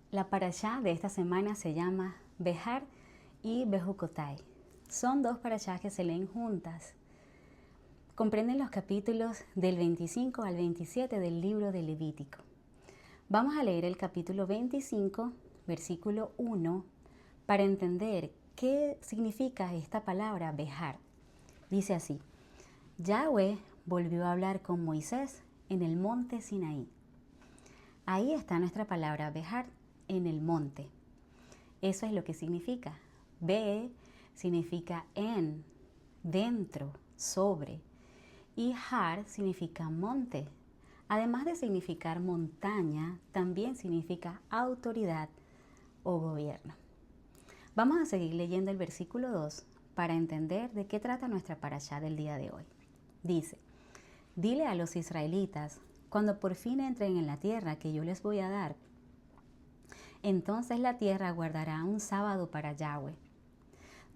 La parashá de esta semana se llama Behar y Bejucotai. Son dos parashás que se leen juntas. Comprenden los capítulos del 25 al 27 del libro de Levítico. Vamos a leer el capítulo 25, versículo 1, para entender qué significa esta palabra Behar. Dice así: Yahweh volvió a hablar con Moisés en el monte Sinaí. Ahí está nuestra palabra Behar, en el monte. Eso es lo que significa. Be significa en, dentro, sobre. Y har significa monte. Además de significar montaña, también significa autoridad o gobierno. Vamos a seguir leyendo el versículo 2 para entender de qué trata nuestra parashá del día de hoy. Dice: Dile a los israelitas, cuando por fin entren en la tierra que yo les voy a dar, entonces la tierra guardará un sábado para Yahweh.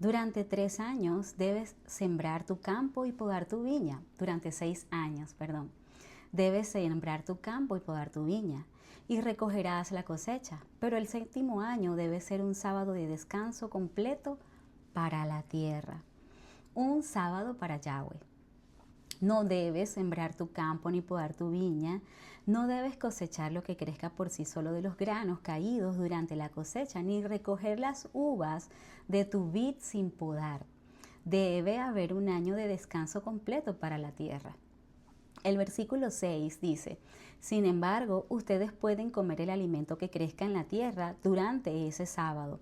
Durante 3 años debes sembrar tu campo y podar tu viña. Durante 6 años, debes sembrar tu campo y podar tu viña, y recogerás la cosecha. Pero el 7º año debe ser un sábado de descanso completo para la tierra. Un sábado para Yahweh. No debes sembrar tu campo ni podar tu viña. No debes cosechar lo que crezca por sí solo de los granos caídos durante la cosecha, ni recoger las uvas de tu vid sin podar. Debe haber un año de descanso completo para la tierra. El versículo 6 dice: Sin embargo, ustedes pueden comer el alimento que crezca en la tierra durante ese sábado.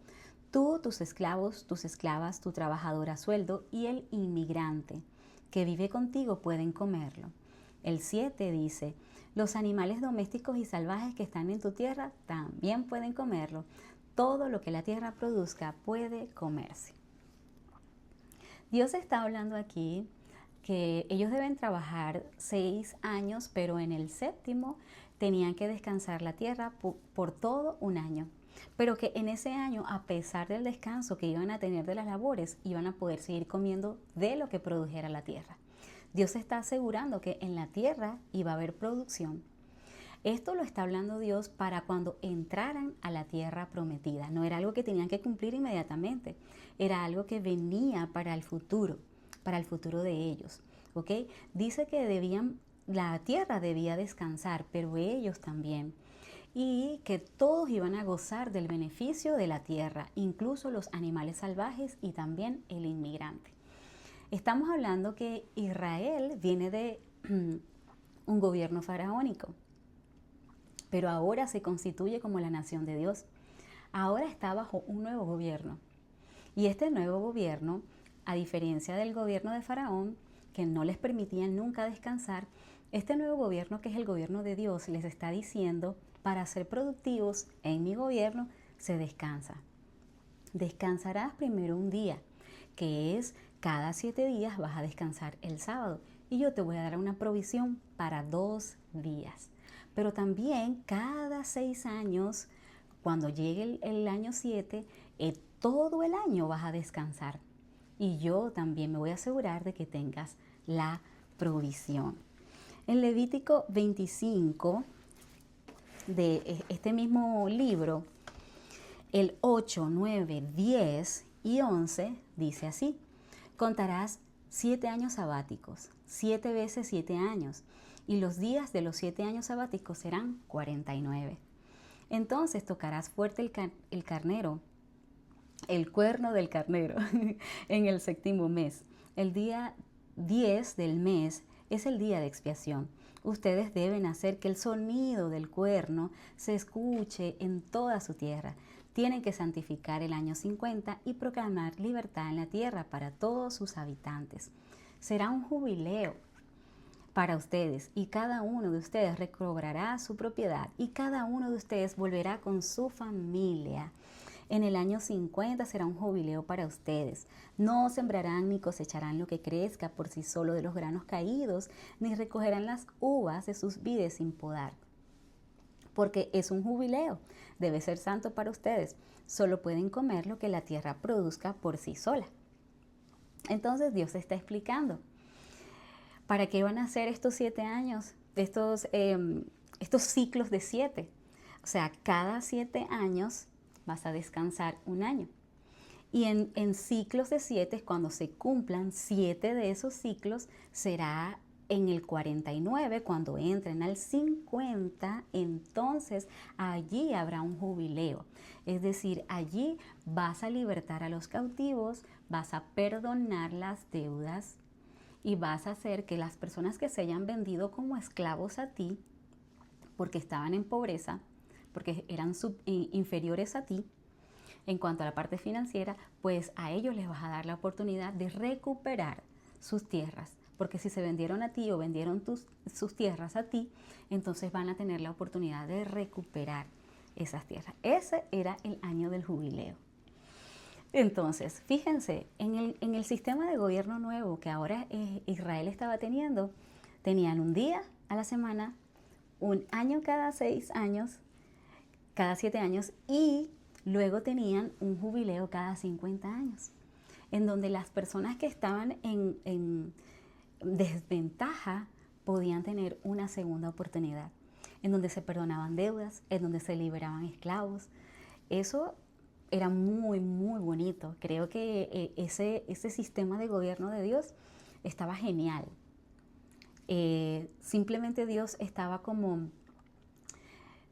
Tú, tus esclavos, tus esclavas, tu trabajador a sueldo y el inmigrante que vive contigo pueden comerlo. El 7 dice: Los animales domésticos y salvajes que están en tu tierra también pueden comerlo. Todo lo que la tierra produzca puede comerse. Dios está hablando aquí que ellos deben trabajar 6 años, pero en el 7º tenían que descansar la tierra por todo un año. Pero que en ese año, a pesar del descanso que iban a tener de las labores, iban a poder seguir comiendo de lo que produjera la tierra. Dios está asegurando que en la tierra iba a haber producción. Esto lo está hablando Dios para cuando entraran a la tierra prometida. No era algo que tenían que cumplir inmediatamente, era algo que venía para el futuro de ellos. ¿Ok? Dice que la tierra debía descansar, pero ellos también. Y que todos iban a gozar del beneficio de la tierra, incluso los animales salvajes y también el inmigrante. Estamos hablando que Israel viene de un gobierno faraónico, pero ahora se constituye como la nación de Dios. Ahora está bajo un nuevo gobierno. Y este nuevo gobierno, a diferencia del gobierno de Faraón, que no les permitía nunca descansar, este nuevo gobierno, que es el gobierno de Dios, les está diciendo: para ser productivos en mi gobierno se descansa. Descansarás primero un día, que es cada 7 días vas a descansar el sábado, y yo te voy a dar una provisión para 2 días. Pero también cada 6 años, cuando llegue el año 7, todo el año vas a descansar. Y yo también me voy a asegurar de que tengas la provisión. En Levítico 25, de este mismo libro, el 8, 9, 10 y 11 dice así: Contarás 7 años sabáticos, 7 veces 7 años, y los días de los 7 años sabáticos serán 49. Entonces tocarás fuerte el carnero, el cuerno del carnero, en el 7º mes. El día 10 del mes es el día de expiación. Ustedes deben hacer que el sonido del cuerno se escuche en toda su tierra. Tienen que santificar el año 50 y proclamar libertad en la tierra para todos sus habitantes. Será un jubileo para ustedes, y cada uno de ustedes recobrará su propiedad, y cada uno de ustedes volverá con su familia. En el año 50 será un jubileo para ustedes. No sembrarán ni cosecharán lo que crezca por sí solo de los granos caídos, ni recogerán las uvas de sus vides sin podar. Porque es un jubileo, debe ser santo para ustedes. Solo pueden comer lo que la tierra produzca por sí sola. Entonces Dios está explicando: ¿para qué van a hacer estos 7 años? Estos ciclos de 7. O sea, cada 7 años vas a descansar un año. Y en ciclos de 7, cuando se cumplan 7 de esos ciclos, será en el 49, cuando entren al 50, entonces allí habrá un jubileo. Es decir, allí vas a libertar a los cautivos, vas a perdonar las deudas y vas a hacer que las personas que se hayan vendido como esclavos a ti, porque estaban en pobreza, porque eran inferiores a ti, en cuanto a la parte financiera, pues a ellos les vas a dar la oportunidad de recuperar sus tierras. Porque si se vendieron a ti o vendieron sus tierras a ti, entonces van a tener la oportunidad de recuperar esas tierras. Ese era el año del jubileo. Entonces, fíjense, en el sistema de gobierno nuevo que ahora Israel estaba teniendo, tenían un día a la semana, un año cada 6 años, cada 7 años, y luego tenían un jubileo cada 50 años, en donde las personas que estaban en desventaja podían tener una segunda oportunidad, en donde se perdonaban deudas, en donde se liberaban esclavos. Eso era muy, muy bonito. Creo que ese sistema de gobierno de Dios estaba genial. Simplemente Dios estaba como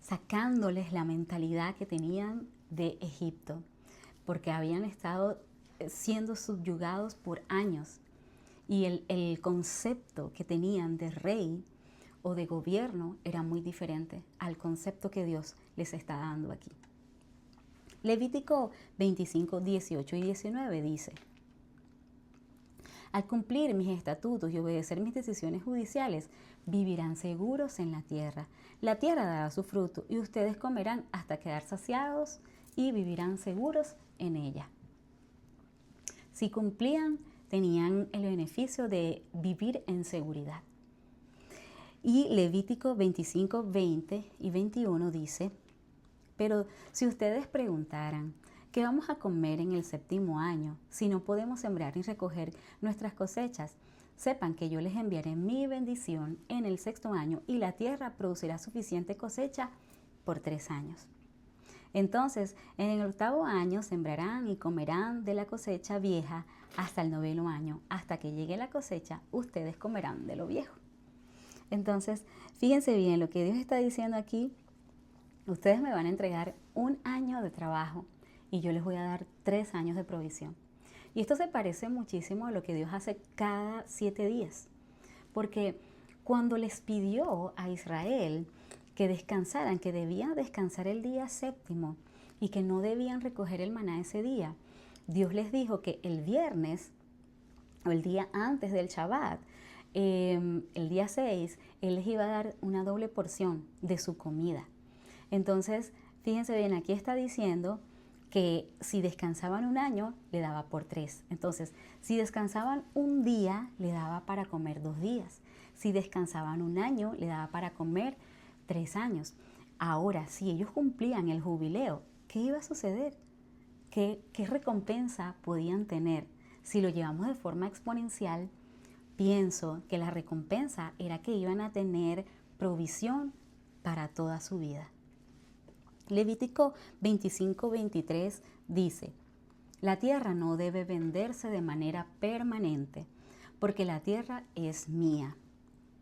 sacándoles la mentalidad que tenían de Egipto, porque habían estado siendo subyugados por años y el concepto que tenían de rey o de gobierno era muy diferente al concepto que Dios les está dando aquí. Levítico 25, 18 y 19 dice: al cumplir mis estatutos y obedecer mis decisiones judiciales, vivirán seguros en la tierra. La tierra dará su fruto y ustedes comerán hasta quedar saciados y vivirán seguros en ella. Si cumplían, tenían el beneficio de vivir en seguridad. Y Levítico 25, 20 y 21 dice: pero si ustedes preguntaran, ¿qué vamos a comer en el 7º año si no podemos sembrar ni recoger nuestras cosechas? Sepan que yo les enviaré mi bendición en el 6º año y la tierra producirá suficiente cosecha por 3 años. Entonces, en el 8º año sembrarán y comerán de la cosecha vieja hasta el 9º año. Hasta que llegue la cosecha, ustedes comerán de lo viejo. Entonces, fíjense bien lo que Dios está diciendo aquí. Ustedes me van a entregar un año de trabajo y yo les voy a dar 3 años de provisión. Y esto se parece muchísimo a lo que Dios hace cada 7 días. Porque cuando les pidió a Israel que descansaran, que debían descansar el día 7º y que no debían recoger el maná ese día, Dios les dijo que el viernes o el día antes del Shabbat, el día 6, Él les iba a dar una doble porción de su comida. Entonces, fíjense bien, aquí está diciendo que si descansaban un año, le daba por 3. Entonces, si descansaban un día, le daba para comer 2 días. Si descansaban un año, le daba para comer 3 años. Ahora, si ellos cumplían el jubileo, ¿qué iba a suceder? ¿Qué recompensa podían tener? Si lo llevamos de forma exponencial, pienso que la recompensa era que iban a tener provisión para toda su vida. Levítico 25, 23 dice: la tierra no debe venderse de manera permanente, porque la tierra es mía.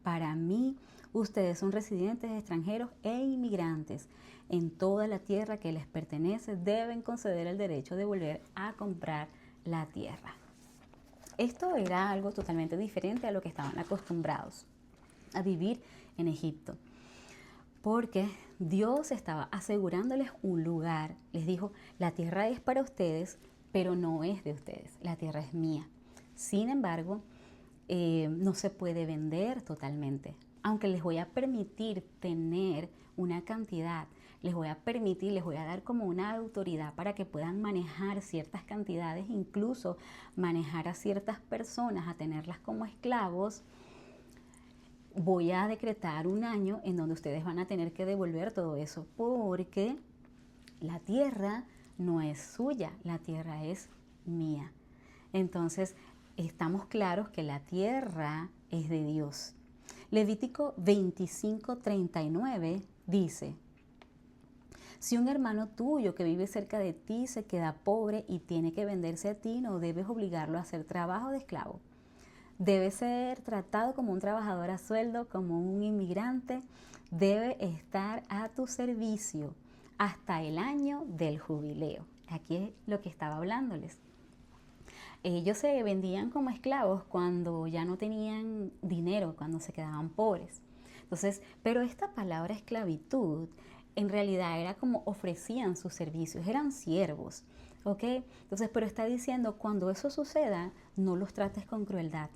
Para mí, ustedes son residentes extranjeros e inmigrantes. En toda la tierra que les pertenece deben conceder el derecho de volver a comprar la tierra. Esto era algo totalmente diferente a lo que estaban acostumbrados a vivir en Egipto, porque Dios estaba asegurándoles un lugar. Les dijo: la tierra es para ustedes, pero no es de ustedes, la tierra es mía. Sin embargo, no se puede vender totalmente, aunque les voy a permitir tener una cantidad, les voy a dar como una autoridad para que puedan manejar ciertas cantidades, incluso manejar a ciertas personas, a tenerlas como esclavos. Voy a decretar un año en donde ustedes van a tener que devolver todo eso, porque la tierra no es suya, la tierra es mía. Entonces, estamos claros que la tierra es de Dios. Levítico 25, 39 dice: Si un hermano tuyo que vive cerca de ti se queda pobre y tiene que venderse a ti, no debes obligarlo a hacer trabajo de esclavo. Debe ser tratado como un trabajador a sueldo, como un inmigrante. Debe estar a tu servicio hasta el año del jubileo. Aquí es lo que estaba hablándoles. Ellos se vendían como esclavos cuando ya no tenían dinero, cuando se quedaban pobres. Entonces, pero esta palabra esclavitud en realidad era como ofrecían sus servicios, eran siervos, ¿ok? Entonces, pero está diciendo, cuando eso suceda, no los trates con crueldad.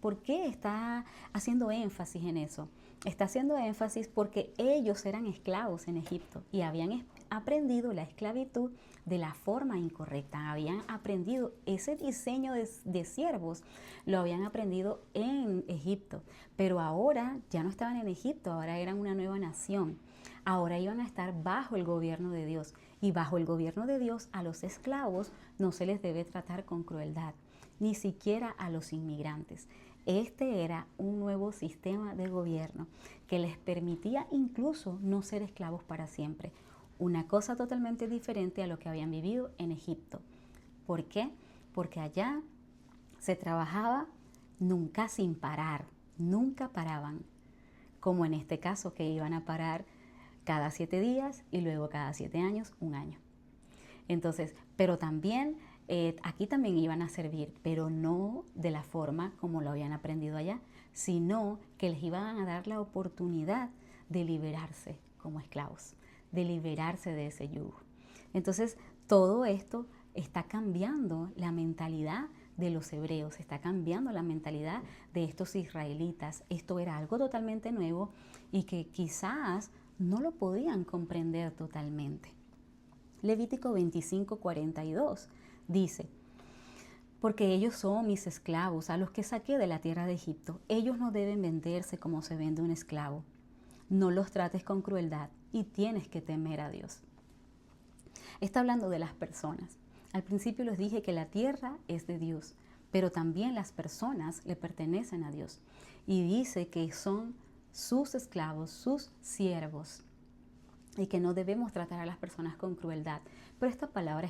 ¿Por qué está haciendo énfasis en eso? Está haciendo énfasis porque ellos eran esclavos en Egipto y habían aprendido la esclavitud de la forma incorrecta. Habían aprendido ese diseño de siervos, lo habían aprendido en Egipto, pero ahora ya no estaban en Egipto, ahora eran una nueva nación. Ahora iban a estar bajo el gobierno de Dios, y bajo el gobierno de Dios a los esclavos no se les debe tratar con crueldad, ni siquiera a los inmigrantes. Este era un nuevo sistema de gobierno que les permitía incluso no ser esclavos para siempre. Una cosa totalmente diferente a lo que habían vivido en Egipto. ¿Por qué? Porque allá se trabajaba nunca sin parar, nunca paraban, como en este caso que iban a parar cada 7 días y luego cada 7 años, un año. Entonces, pero también aquí también iban a servir, pero no de la forma como lo habían aprendido allá, sino que les iban a dar la oportunidad de liberarse como esclavos, de liberarse de ese yugo. Entonces, todo esto está cambiando la mentalidad de los hebreos, está cambiando la mentalidad de estos israelitas. Esto era algo totalmente nuevo y que quizás no lo podían comprender totalmente. Levítico 25:42 dice, porque ellos son mis esclavos, a los que saqué de la tierra de Egipto. Ellos no deben venderse como se vende un esclavo. No los trates con crueldad y tienes que temer a Dios. Está hablando de las personas. Al principio les dije que la tierra es de Dios, pero también las personas le pertenecen a Dios. Y dice que son sus esclavos, sus siervos, y que no debemos tratar a las personas con crueldad. Pero esta palabra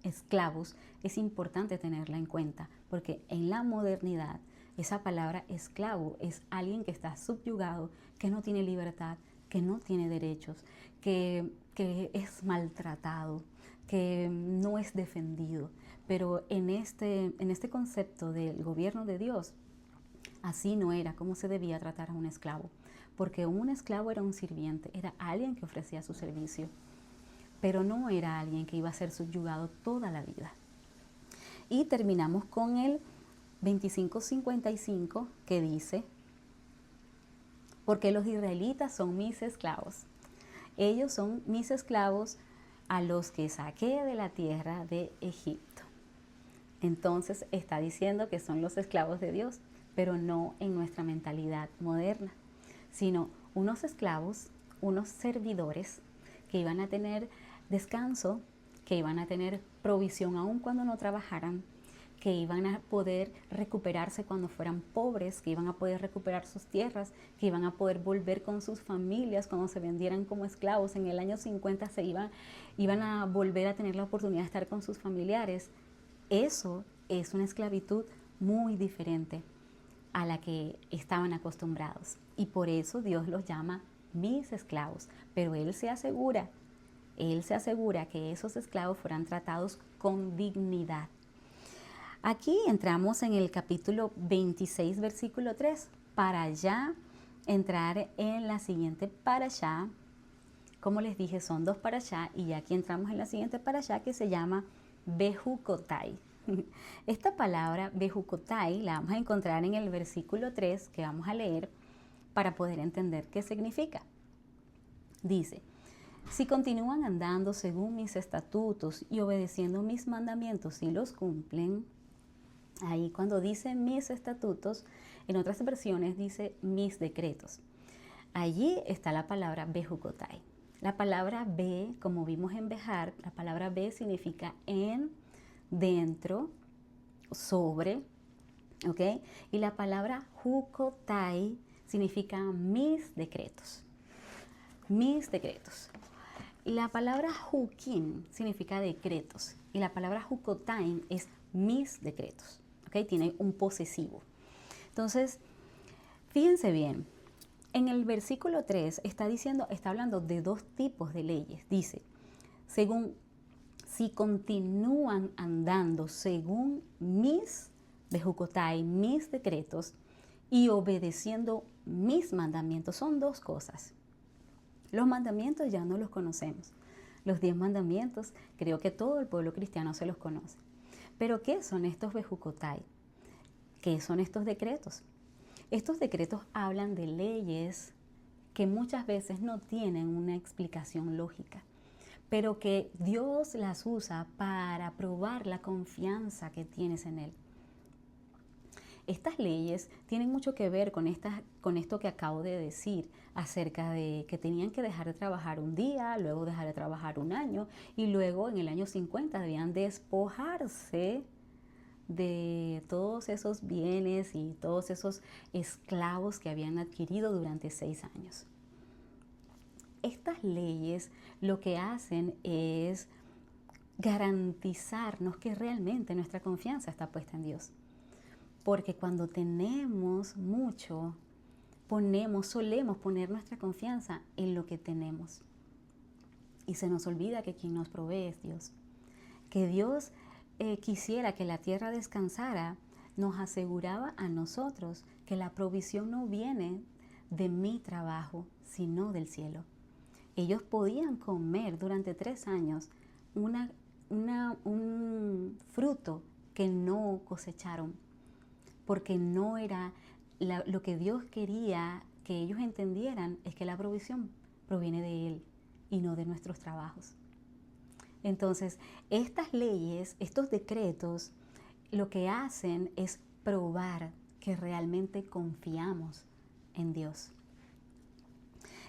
esclavos es importante tenerla en cuenta, porque en la modernidad esa palabra esclavo es alguien que está subyugado, que no tiene libertad, que no tiene derechos, que es maltratado, que no es defendido. Pero en este concepto del gobierno de Dios, así no era como se debía tratar a un esclavo, porque un esclavo era un sirviente, era alguien que ofrecía su servicio, pero no era alguien que iba a ser subyugado toda la vida. Y terminamos con el 25:55 que dice, porque los israelitas son mis esclavos. Ellos son mis esclavos a los que saqué de la tierra de Egipto. Entonces está diciendo que son los esclavos de Dios, pero no en nuestra mentalidad moderna, sino unos esclavos, unos servidores que iban a tener descanso, que iban a tener provisión aun cuando no trabajaran, que iban a poder recuperarse cuando fueran pobres, que iban a poder recuperar sus tierras, que iban a poder volver con sus familias cuando se vendieran como esclavos. En el año 50 iban a volver a tener la oportunidad de estar con sus familiares. Eso es una esclavitud muy diferente a la que estaban acostumbrados. Y por eso Dios los llama mis esclavos. Pero Él se asegura que esos esclavos fueran tratados con dignidad. Aquí entramos en el capítulo 26, versículo 3, para ya entrar en la siguiente parashá. Como les dije, son 2 parashá y aquí entramos en la siguiente parashá que se llama Bejucotai. Esta palabra Bejucotai la vamos a encontrar en el versículo 3 que vamos a leer para poder entender qué significa. Dice, si continúan andando según mis estatutos y obedeciendo mis mandamientos y los cumplen. Ahí cuando dice mis estatutos, en otras versiones dice mis decretos. Allí está la palabra Bejucotai. La palabra be, como vimos en Bejar, la palabra be significa en, dentro, sobre, ¿ok? Y la palabra jucotai significa mis decretos. Mis decretos. La palabra hukim significa decretos y la palabra hukotaim es mis decretos, ¿ok? Tiene un posesivo. Entonces, fíjense bien, en el versículo 3 está hablando de dos tipos de leyes. Dice, si continúan andando según mis bejucotai, mis decretos, y obedeciendo mis mandamientos, son dos cosas. Los mandamientos ya no los conocemos. Los 10 mandamientos, creo que todo el pueblo cristiano se los conoce. Pero ¿qué son estos bejucotai? ¿Qué son estos decretos? Estos decretos hablan de leyes que muchas veces no tienen una explicación lógica, pero que Dios las usa para probar la confianza que tienes en Él. Estas leyes tienen mucho que ver con esto que acabo de decir acerca de que tenían que dejar de trabajar un día, luego dejar de trabajar un año y luego en el año 50 debían despojarse de todos esos bienes y todos esos esclavos que habían adquirido durante 6 años. Estas leyes lo que hacen es garantizarnos que realmente nuestra confianza está puesta en Dios. Porque cuando tenemos mucho, solemos poner nuestra confianza en lo que tenemos. Y se nos olvida que quien nos provee es Dios. Que Dios quisiera que la tierra descansara, nos aseguraba a nosotros que la provisión no viene de mi trabajo, sino del cielo. Ellos podían comer durante 3 años un fruto que no cosecharon, porque no era lo que Dios quería que ellos entendieran, es que la provisión proviene de Él y no de nuestros trabajos. Entonces, estas leyes, estos decretos, lo que hacen es probar que realmente confiamos en Dios.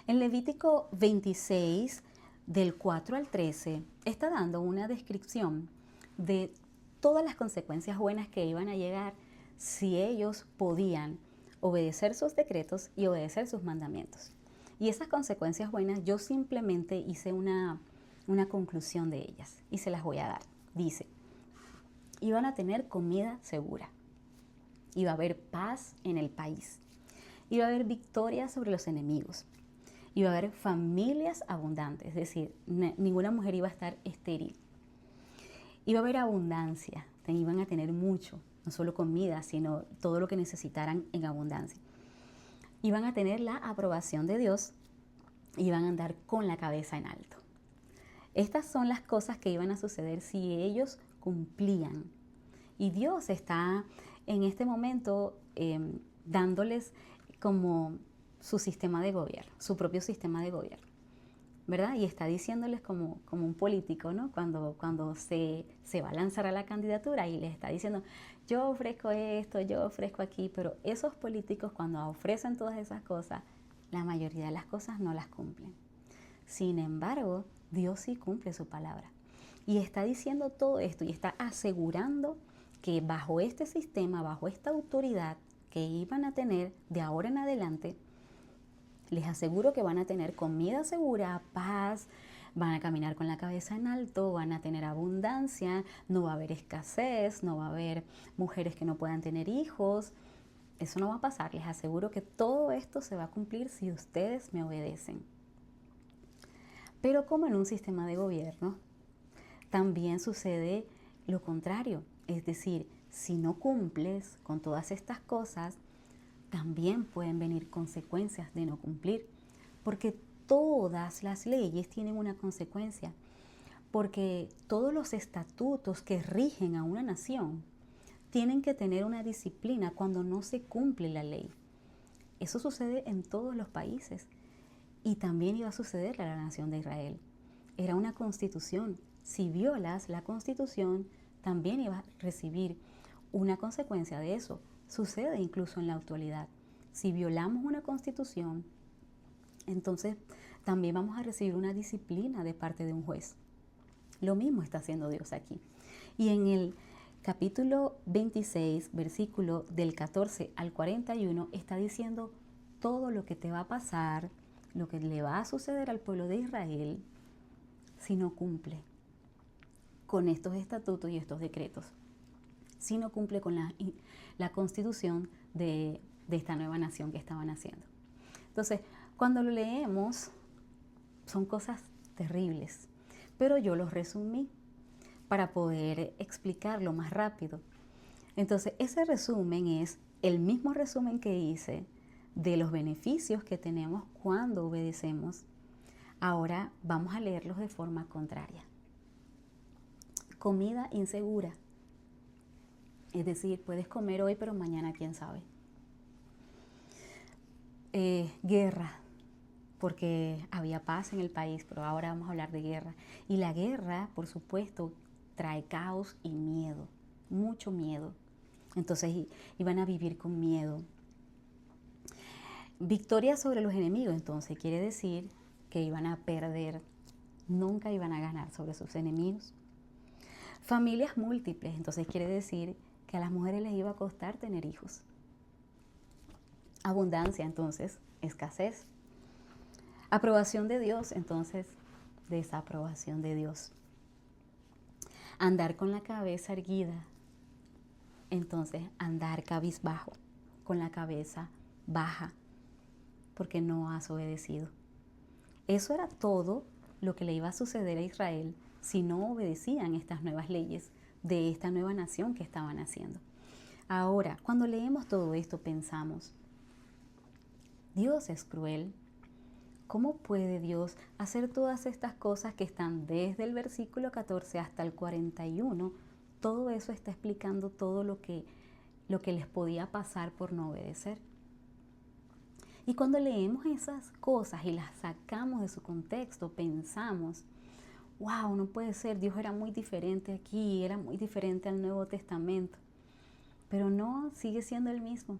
En Levítico 26, del 4 al 13, está dando una descripción de todas las consecuencias buenas que iban a llegar si ellos podían obedecer sus decretos y obedecer sus mandamientos. Y esas consecuencias buenas, yo simplemente hice una conclusión de ellas y se las voy a dar. Dice, iban a tener comida segura, iba a haber paz en el país, iba a haber victoria sobre los enemigos, iba a haber familias abundantes, es decir, ninguna mujer iba a estar estéril, iba a haber abundancia, iban a tener mucho, no solo comida, sino todo lo que necesitaran en abundancia. Iban a tener la aprobación de Dios, iban a andar con la cabeza en alto. Estas son las cosas que iban a suceder si ellos cumplían. Y Dios está en este momento dándoles como su sistema de gobierno, su propio sistema de gobierno, ¿verdad? Y está diciéndoles como un político, ¿no? Cuando se va a lanzar a la candidatura y les está diciendo, yo ofrezco esto, yo ofrezco aquí, pero esos políticos cuando ofrecen todas esas cosas, la mayoría de las cosas no las cumplen. Sin embargo, Dios sí cumple su palabra. Y está diciendo todo esto y está asegurando que bajo este sistema, bajo esta autoridad que iban a tener de ahora en adelante, les aseguro que van a tener comida segura, paz, van a caminar con la cabeza en alto, van a tener abundancia, no va a haber escasez, no va a haber mujeres que no puedan tener hijos. Eso no va a pasar. Les aseguro que todo esto se va a cumplir si ustedes me obedecen. Pero como en un sistema de gobierno, también sucede lo contrario. Es decir, si no cumples con todas estas cosas, también pueden venir consecuencias de no cumplir, porque todas las leyes tienen una consecuencia, porque todos los estatutos que rigen a una nación tienen que tener una disciplina cuando no se cumple la ley. Eso sucede en todos los países y también iba a suceder a la nación de Israel. Era una constitución. Si violas la constitución, también ibas a recibir una consecuencia de eso. Sucede incluso en la actualidad. Si violamos una constitución, entonces también vamos a recibir una disciplina de parte de un juez. Lo mismo está haciendo Dios aquí. Y en el capítulo 26, versículo del 14 al 41, está diciendo todo lo que te va a pasar, lo que le va a suceder al pueblo de Israel si no cumple con estos estatutos y estos decretos, si no cumple con la constitución de esta nueva nación que estaban haciendo. Entonces, cuando lo leemos, son cosas terribles, pero yo los resumí para poder explicarlo más rápido. Entonces, ese resumen es el mismo resumen que hice de los beneficios que tenemos cuando obedecemos. Ahora vamos a leerlos de forma contraria. Comida insegura. Es decir, puedes comer hoy, pero mañana quién sabe. Guerra, porque había paz en el país, pero ahora vamos a hablar de guerra. Y la guerra, por supuesto, trae caos y miedo, mucho miedo. Entonces iban a vivir con miedo. Victoria sobre los enemigos, entonces quiere decir que iban a perder, nunca iban a ganar sobre sus enemigos. Familias múltiples, entonces quiere decir que a las mujeres les iba a costar tener hijos. Abundancia, entonces, escasez. Aprobación de Dios, entonces, desaprobación de Dios. Andar con la cabeza erguida, entonces andar cabizbajo, con la cabeza baja, porque no has obedecido. Eso era todo lo que le iba a suceder a Israel si no obedecían estas nuevas leyes de esta nueva nación que estaban haciendo. Ahora, cuando leemos todo esto, pensamos, Dios es cruel. ¿Cómo puede Dios hacer todas estas cosas que están desde el versículo 14 hasta el 41? Todo eso está explicando todo lo que les podía pasar por no obedecer. Y cuando leemos esas cosas y las sacamos de su contexto, pensamos, wow, no puede ser, Dios era muy diferente aquí, era muy diferente al Nuevo Testamento. Pero no, sigue siendo el mismo.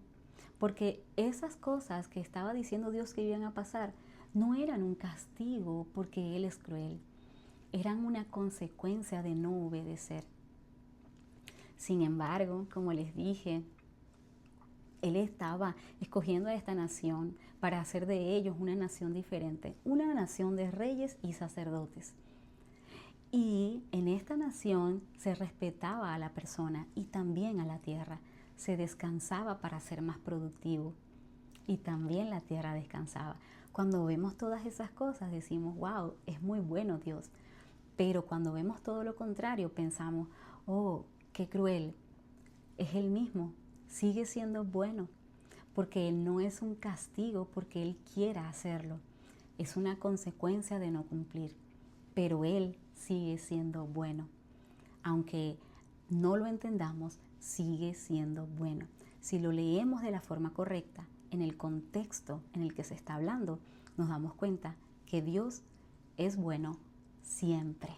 Porque esas cosas que estaba diciendo Dios que iban a pasar no eran un castigo porque Él es cruel. Eran una consecuencia de no obedecer. Sin embargo, como les dije, Él estaba escogiendo a esta nación para hacer de ellos una nación diferente, una nación de reyes y sacerdotes. Y en esta nación se respetaba a la persona y también a la tierra. Se descansaba para ser más productivo y también la tierra descansaba. Cuando vemos todas esas cosas decimos, wow, es muy bueno Dios. Pero cuando vemos todo lo contrario pensamos, oh, qué cruel. Es el mismo, sigue siendo bueno, porque Él no es un castigo porque Él quiera hacerlo. Es una consecuencia de no cumplir, pero Él sigue siendo bueno. Aunque no lo entendamos, sigue siendo bueno. Si lo leemos de la forma correcta, en el contexto en el que se está hablando, nos damos cuenta que Dios es bueno siempre,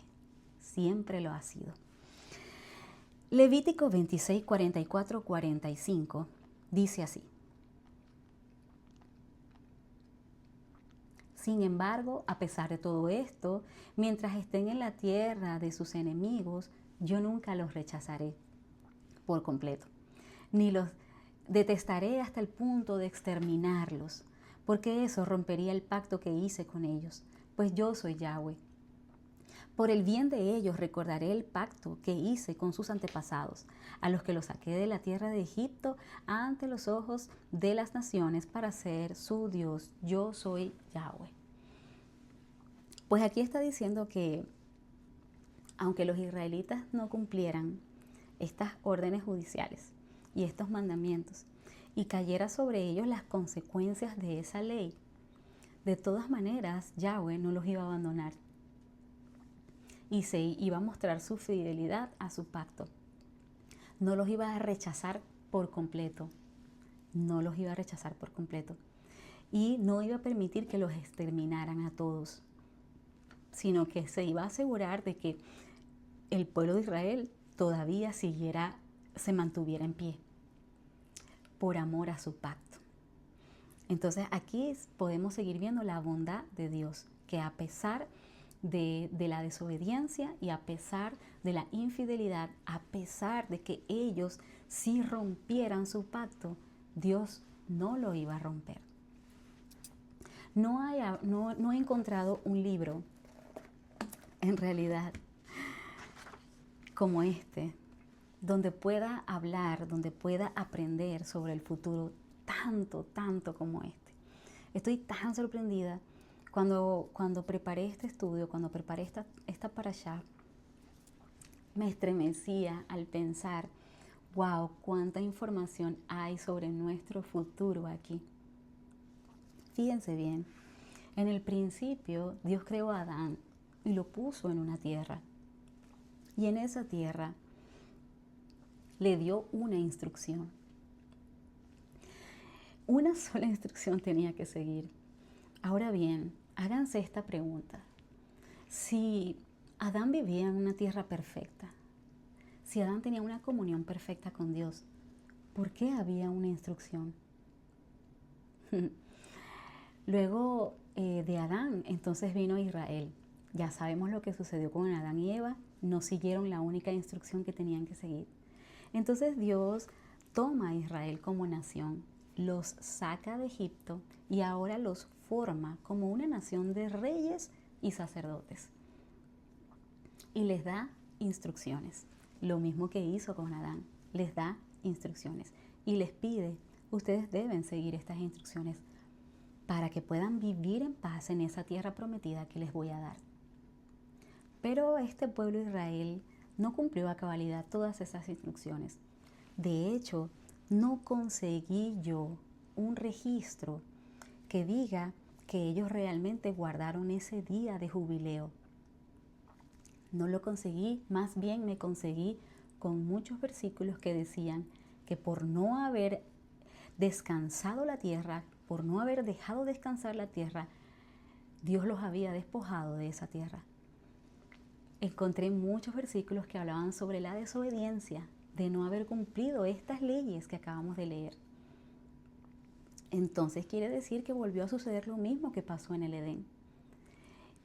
siempre lo ha sido. Levítico 26, 44, 45 dice así. Sin embargo, a pesar de todo esto, mientras estén en la tierra de sus enemigos, yo nunca los rechazaré por completo, ni los detestaré hasta el punto de exterminarlos, porque eso rompería el pacto que hice con ellos, pues yo soy Yahweh. Por el bien de ellos recordaré el pacto que hice con sus antepasados, a los que los saqué de la tierra de Egipto ante los ojos de las naciones para ser su Dios. Yo soy Yahweh. Pues aquí está diciendo que aunque los israelitas no cumplieran estas órdenes judiciales y estos mandamientos y cayera sobre ellos las consecuencias de esa ley, de todas maneras Yahweh no los iba a abandonar y se iba a mostrar su fidelidad a su pacto. No los iba a rechazar por completo, no los iba a rechazar por completo y no iba a permitir que los exterminaran a todos, sino que se iba a asegurar de que el pueblo de Israel todavía se mantuviera en pie por amor a su pacto. Entonces aquí podemos seguir viendo la bondad de Dios, que a pesar de la desobediencia y a pesar de la infidelidad, a pesar de que ellos sí rompieran su pacto, Dios no lo iba a romper. No he encontrado un libro en realidad, como este, donde pueda hablar, donde pueda aprender sobre el futuro tanto, tanto como este. Estoy tan sorprendida cuando preparé este estudio, cuando preparé esta parashá, me estremecía al pensar, wow, cuánta información hay sobre nuestro futuro aquí. Fíjense bien, en el principio Dios creó a Adán y lo puso en una tierra. Y en esa tierra le dio una instrucción. Una sola instrucción tenía que seguir. Ahora bien, háganse esta pregunta. Si Adán vivía en una tierra perfecta, si Adán tenía una comunión perfecta con Dios, ¿por qué había una instrucción? Luego de Adán, entonces vino Israel. Ya sabemos lo que sucedió con Adán y Eva, no siguieron la única instrucción que tenían que seguir. Entonces Dios toma a Israel como nación, los saca de Egipto y ahora los forma como una nación de reyes y sacerdotes. Y les da instrucciones, lo mismo que hizo con Adán, les da instrucciones y les pide, ustedes deben seguir estas instrucciones para que puedan vivir en paz en esa tierra prometida que les voy a dar. Pero este pueblo de Israel no cumplió a cabalidad todas esas instrucciones. De hecho, no conseguí yo un registro que diga que ellos realmente guardaron ese día de jubileo. No lo conseguí, más bien me conseguí con muchos versículos que decían que por no haber descansado la tierra, por no haber dejado descansar la tierra, Dios los había despojado de esa tierra. Encontré muchos versículos que hablaban sobre la desobediencia, de no haber cumplido estas leyes que acabamos de leer. Entonces quiere decir que volvió a suceder lo mismo que pasó en el Edén.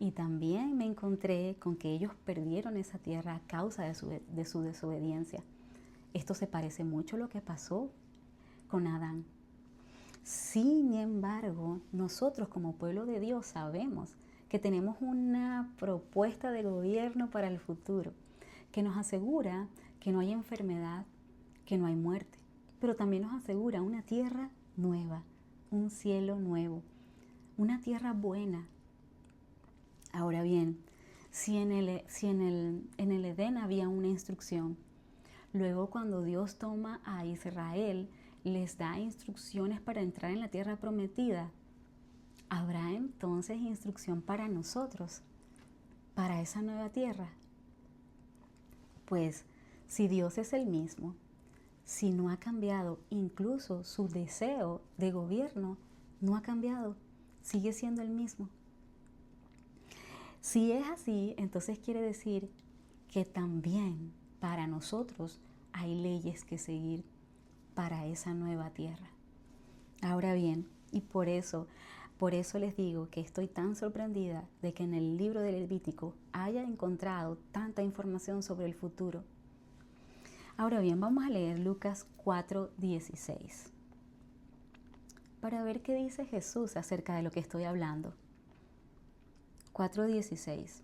Y también me encontré con que ellos perdieron esa tierra a causa de su desobediencia. Esto se parece mucho a lo que pasó con Adán. Sin embargo, nosotros como pueblo de Dios sabemos que tenemos una propuesta de gobierno para el futuro que nos asegura que no hay enfermedad, que no hay muerte, pero también nos asegura una tierra nueva, un cielo nuevo, una tierra buena. Ahora bien, si en el Edén había una instrucción, luego cuando Dios toma a Israel, les da instrucciones para entrar en la tierra prometida, ¿habrá entonces instrucción para nosotros, para esa nueva tierra? Pues si Dios es el mismo, si no ha cambiado, incluso su deseo de gobierno no ha cambiado, sigue siendo el mismo. Si es así, entonces quiere decir que también para nosotros hay leyes que seguir para esa nueva tierra. Ahora bien, y por eso les digo que estoy tan sorprendida de que en el libro del Levítico haya encontrado tanta información sobre el futuro. Ahora bien, vamos a leer Lucas 4:16 para ver qué dice Jesús acerca de lo que estoy hablando. 4:16.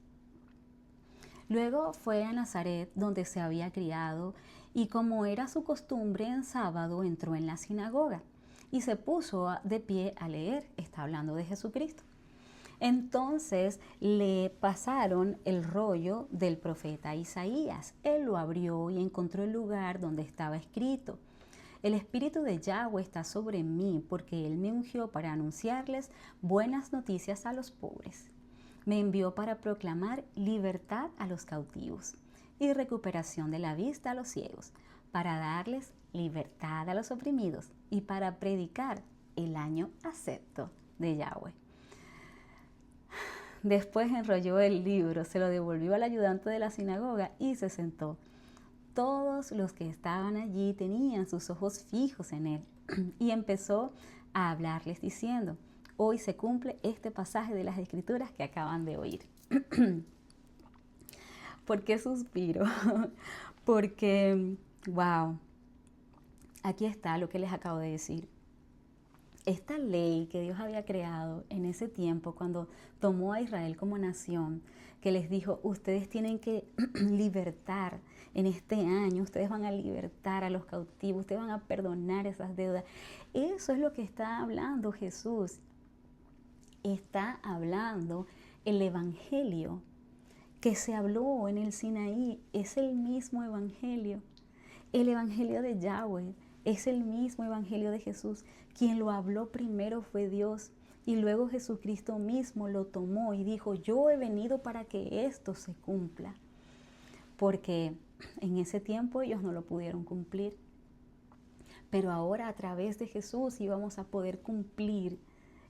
Luego fue a Nazaret, donde se había criado, y como era su costumbre en sábado, entró en la sinagoga y se puso de pie a leer. Está hablando de Jesucristo. Entonces le pasaron el rollo del profeta Isaías. Él lo abrió y encontró el lugar donde estaba escrito: el Espíritu de Yahweh está sobre mí, porque Él me ungió para anunciarles buenas noticias a los pobres. Me envió para proclamar libertad a los cautivos y recuperación de la vista a los ciegos, para darles libertad a los oprimidos y para predicar el año acepto de Yahweh. Después enrolló el libro, se lo devolvió al ayudante de la sinagoga y se sentó. Todos los que estaban allí tenían sus ojos fijos en él y empezó a hablarles diciendo: hoy se cumple este pasaje de las Escrituras que acaban de oír. ¿Por qué suspiro? Porque, wow, aquí está lo que les acabo de decir. esta ley que Dios había creado en ese tiempo, cuando tomó a Israel como nación, que les dijo, ustedes tienen que libertar en este año, ustedes van a libertar a los cautivos, ustedes van a perdonar esas deudas. Eso es lo que está hablando Jesús. Está hablando el Evangelio que se habló en el Sinaí, es el mismo Evangelio. El Evangelio de Yahweh es el mismo Evangelio de Jesús. Quien lo habló primero fue Dios y luego Jesucristo mismo lo tomó y dijo, yo he venido para que esto se cumpla. Porque en ese tiempo ellos no lo pudieron cumplir. Pero ahora a través de Jesús íbamos a poder cumplir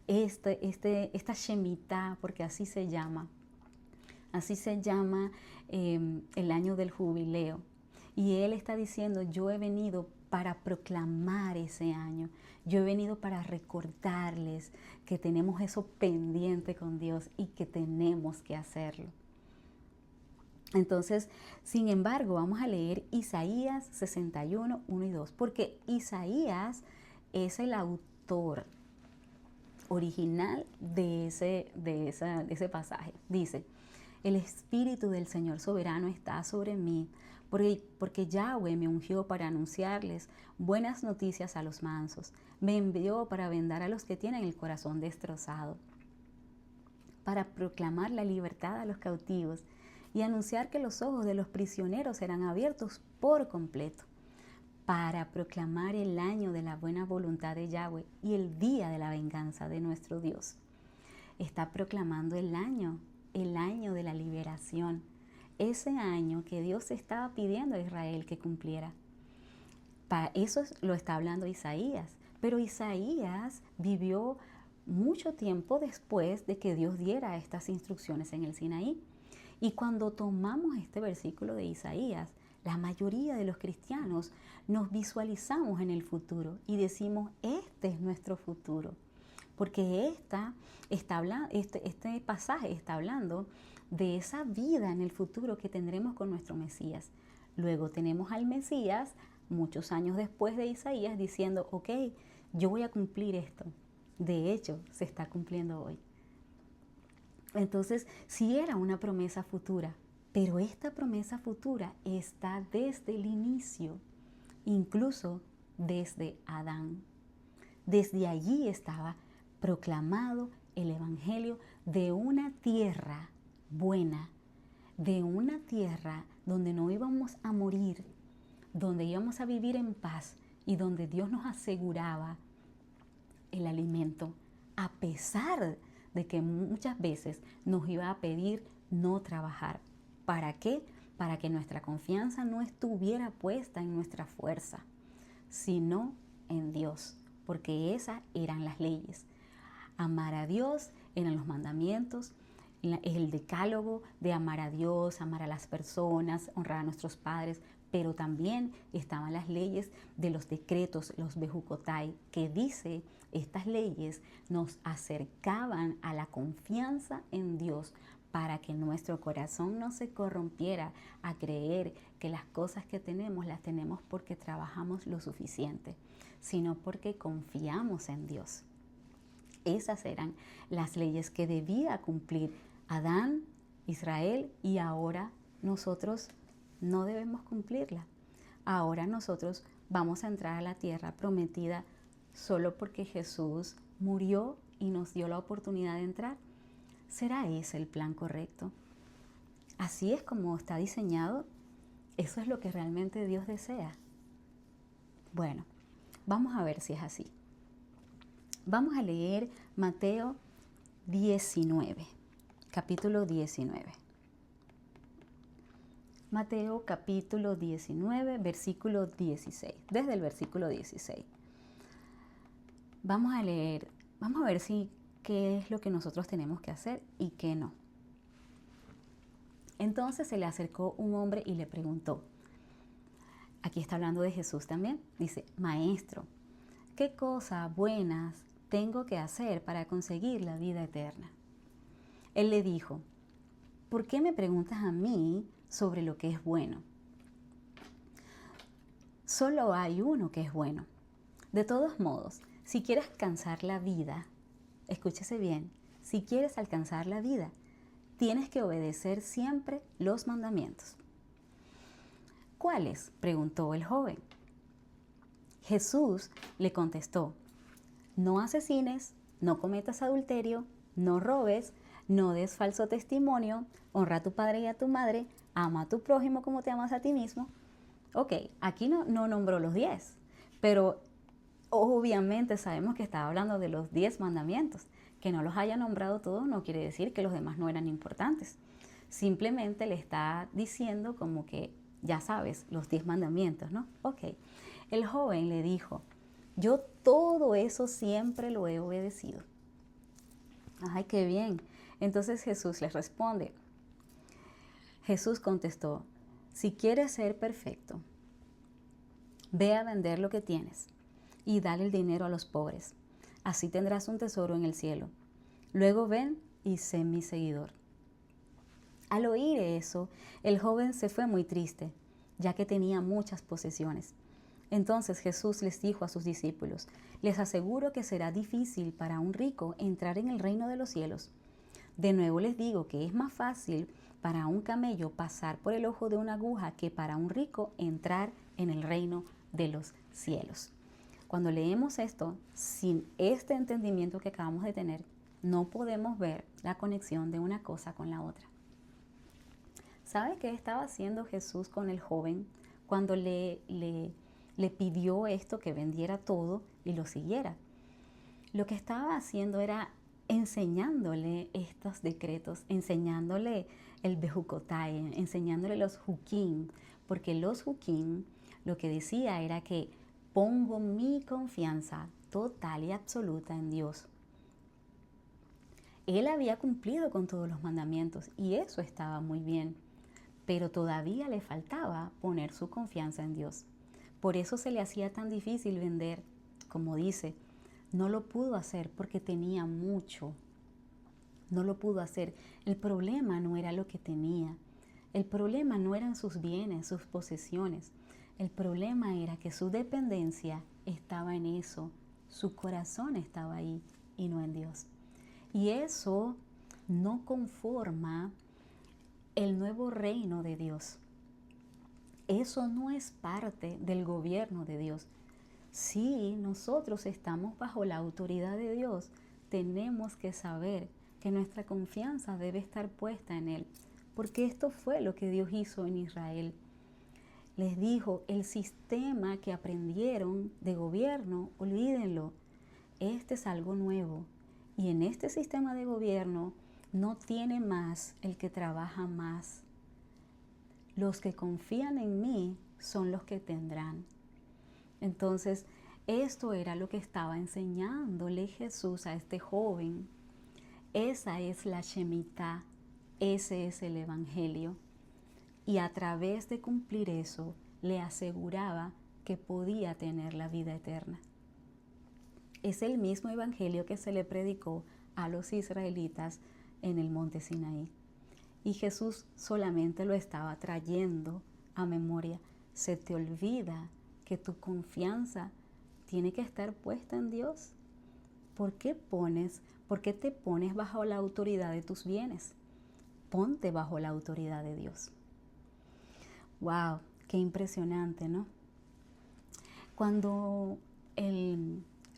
esta Shemitah, porque así se llama. Así se llama el año del jubileo. Y Él está diciendo, yo he venido para proclamar ese año. Yo he venido para recordarles que tenemos eso pendiente con Dios y que tenemos que hacerlo. Entonces, sin embargo, vamos a leer Isaías 61, 1 y 2, porque Isaías es el autor original de ese pasaje. Dice, el Espíritu del Señor soberano está sobre mí, porque Yahweh me ungió para anunciarles buenas noticias a los mansos. Me envió para vendar a los que tienen el corazón destrozado, para proclamar la libertad a los cautivos y anunciar que los ojos de los prisioneros serán abiertos por completo, para proclamar el año de la buena voluntad de Yahweh y el día de la venganza de nuestro Dios. Está proclamando el año de la liberación, ese año que Dios estaba pidiendo a Israel que cumpliera. Para eso lo está hablando Isaías, pero Isaías vivió mucho tiempo después de que Dios diera estas instrucciones en el Sinaí. Y cuando tomamos este versículo de Isaías, la mayoría de los cristianos nos visualizamos en el futuro y decimos, este es nuestro futuro. Porque este pasaje está hablando de esa vida en el futuro que tendremos con nuestro Mesías. Luego tenemos al Mesías, muchos años después de Isaías, diciendo, ok, yo voy a cumplir esto. De hecho, se está cumpliendo hoy. Entonces, sí era una promesa futura, pero esta promesa futura está desde el inicio, incluso desde Adán. Desde allí estaba proclamado el Evangelio de una tierra buena, de una tierra donde no íbamos a morir, donde íbamos a vivir en paz y donde Dios nos aseguraba el alimento, a pesar de que muchas veces nos iba a pedir no trabajar. ¿Para qué? Para que nuestra confianza no estuviera puesta en nuestra fuerza, sino en Dios, porque esas eran las leyes. Amar a Dios eran los mandamientos, el decálogo de amar a Dios, amar a las personas, honrar a nuestros padres, pero también estaban las leyes de los decretos, los bejucotai, que dice, estas leyes nos acercaban a la confianza en Dios para que nuestro corazón no se corrompiera a creer que las cosas que tenemos las tenemos porque trabajamos lo suficiente, sino porque confiamos en Dios. Esas eran las leyes que debía cumplir Adán, Israel, y ahora nosotros no debemos cumplirla. Ahora nosotros vamos a entrar a la tierra prometida solo porque Jesús murió y nos dio la oportunidad de entrar. ¿Será ese el plan correcto? Así es como está diseñado. ¿Eso es lo que realmente Dios desea? Bueno, vamos a ver si es así. Vamos a leer Mateo 19, capítulo 19. Mateo capítulo 19, versículo 16, desde el versículo 16. Vamos a leer, vamos a ver qué es lo que nosotros tenemos que hacer y qué no. Entonces se le acercó un hombre y le preguntó, aquí está hablando de Jesús también, dice, Maestro, ¿qué cosas buenas tengo que hacer para conseguir la vida eterna? Él le dijo, ¿por qué me preguntas a mí sobre lo que es bueno? Solo hay uno que es bueno. De todos modos, Si quieres alcanzar la vida, escúchese bien, si quieres alcanzar la vida, tienes que obedecer siempre los mandamientos. ¿Cuáles?, preguntó el joven. Jesús le contestó: no asesines, no cometas adulterio, no robes, no des falso testimonio, honra a tu padre y a tu madre, ama a tu prójimo como te amas a ti mismo. Ok, aquí no nombró los 10, pero obviamente sabemos que estaba hablando de los 10 mandamientos. Que no los haya nombrado todos no quiere decir que los demás no eran importantes. Simplemente le está diciendo como que, ya sabes, los 10 mandamientos, ¿no? Ok, el joven le dijo: yo todo eso siempre lo he obedecido. Ay, qué bien. Entonces Jesús les responde. Jesús contestó: si quieres ser perfecto, ve a vender lo que tienes y dale el dinero a los pobres. Así tendrás un tesoro en el cielo. Luego ven y sé mi seguidor. Al oír eso, el joven se fue muy triste, ya que tenía muchas posesiones. Entonces Jesús les dijo a sus discípulos: les aseguro que será difícil para un rico entrar en el reino de los cielos. De nuevo les digo que es más fácil para un camello pasar por el ojo de una aguja que para un rico entrar en el reino de los cielos. Cuando leemos esto, sin este entendimiento que acabamos de tener, no podemos ver la conexión de una cosa con la otra. ¿Sabe qué estaba haciendo Jesús con el joven cuando le pidió esto, que vendiera todo y lo siguiera? Lo que estaba haciendo era enseñándole estos decretos, enseñándole el Bejucotai, enseñándole los Juquín, porque los Juquín lo que decía era que pongo mi confianza total y absoluta en Dios. Él había cumplido con todos los mandamientos y eso estaba muy bien, pero todavía le faltaba poner su confianza en Dios. Por eso se le hacía tan difícil vender. Como dice, no lo pudo hacer porque tenía mucho. No lo pudo hacer. El problema no era lo que tenía. El problema no eran sus bienes, sus posesiones. El problema era que su dependencia estaba en eso. Su corazón estaba ahí y no en Dios. Y eso no conforma el nuevo reino de Dios. Eso no es parte del gobierno de Dios. Si nosotros estamos bajo la autoridad de Dios, tenemos que saber que nuestra confianza debe estar puesta en Él, porque esto fue lo que Dios hizo en Israel. Les dijo: el sistema que aprendieron de gobierno, olvídenlo, este es algo nuevo. Y en este sistema de gobierno no tiene más el que trabaja más. Los que confían en mí son los que tendrán. Entonces, esto era lo que estaba enseñándole Jesús a este joven. Esa es la Shemitah, ese es el Evangelio. Y a través de cumplir eso, le aseguraba que podía tener la vida eterna. Es el mismo Evangelio que se le predicó a los israelitas en el monte Sinaí. Y Jesús solamente lo estaba trayendo a memoria. Se te olvida que tu confianza tiene que estar puesta en Dios. ¿Por qué te pones bajo la autoridad de tus bienes? Ponte bajo la autoridad de Dios. ¡Wow! ¡Qué impresionante!, ¿no? Cuando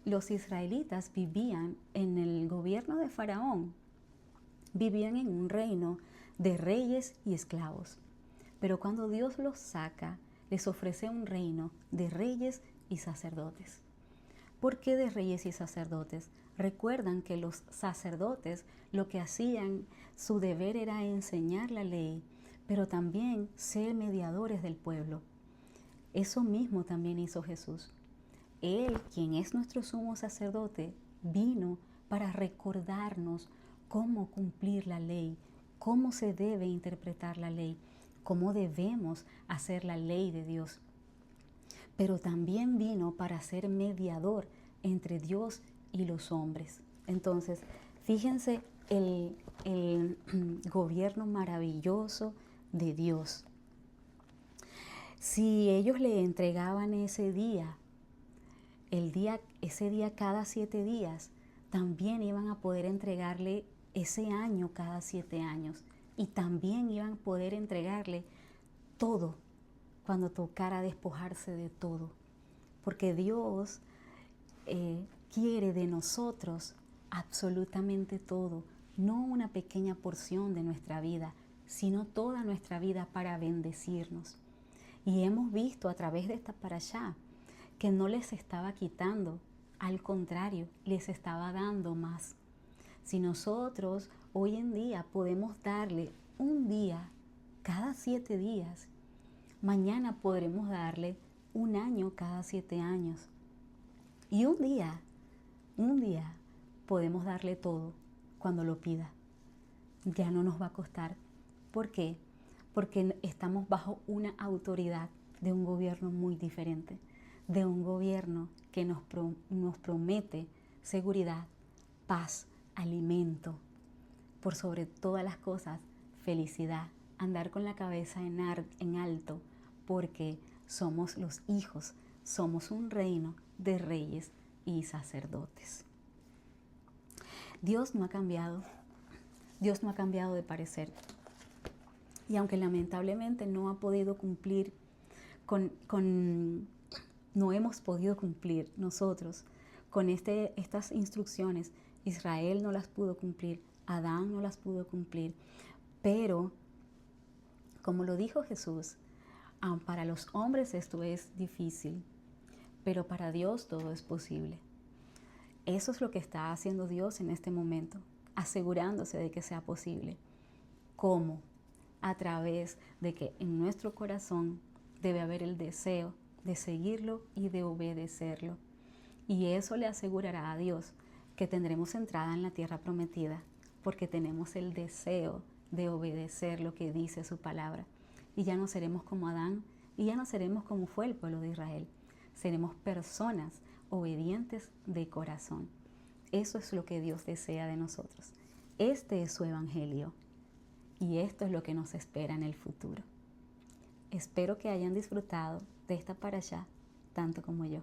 los israelitas vivían en el gobierno de Faraón, vivían en un reino de reyes y esclavos. Pero cuando Dios los saca, les ofrece un reino de reyes y sacerdotes. ¿Por qué de reyes y sacerdotes? Recuerdan que los sacerdotes lo que hacían, su deber era enseñar la ley, pero también ser mediadores del pueblo. Eso mismo también hizo Jesús. Él, quien es nuestro sumo sacerdote, vino para recordarnos cómo cumplir la ley, cómo se debe interpretar la ley, cómo debemos hacer la ley de Dios. Pero también vino para ser mediador entre Dios y los hombres. Entonces, fíjense el gobierno maravilloso de Dios. Si ellos le entregaban ese día ese día cada 7 días, también iban a poder entregarle ese año cada 7 años. Y también iban a poder entregarle todo cuando tocara despojarse de todo. Porque Dios quiere de nosotros absolutamente todo, no una pequeña porción de nuestra vida, sino toda nuestra vida para bendecirnos. Y hemos visto a través de esta parashá que no les estaba quitando, al contrario, les estaba dando más. Si nosotros hoy en día podemos darle un día cada 7 días, mañana podremos darle un año cada 7 años. Y un día podemos darle todo cuando lo pida. Ya no nos va a costar. ¿Por qué? Porque estamos bajo una autoridad de un gobierno muy diferente, de un gobierno que nos promete seguridad, paz, alimento, por sobre todas las cosas, felicidad, andar con la cabeza en alto, porque somos los hijos, somos un reino de reyes y sacerdotes. Dios no ha cambiado de parecer. Y aunque lamentablemente no ha podido cumplir no hemos podido cumplir nosotros con estas instrucciones, Israel no las pudo cumplir, Adán no las pudo cumplir, pero como lo dijo Jesús, para los hombres esto es difícil, pero para Dios todo es posible. Eso es lo que está haciendo Dios en este momento, asegurándose de que sea posible. ¿Cómo? A través de que en nuestro corazón debe haber el deseo de seguirlo y de obedecerlo. Y eso le asegurará a Dios que tendremos entrada en la tierra prometida, porque tenemos el deseo de obedecer lo que dice su palabra. Y ya no seremos como Adán, y ya no seremos como fue el pueblo de Israel. Seremos personas obedientes de corazón. Eso es lo que Dios desea de nosotros. Este es su evangelio. Y esto es lo que nos espera en el futuro. Espero que hayan disfrutado de esta parashá tanto como yo.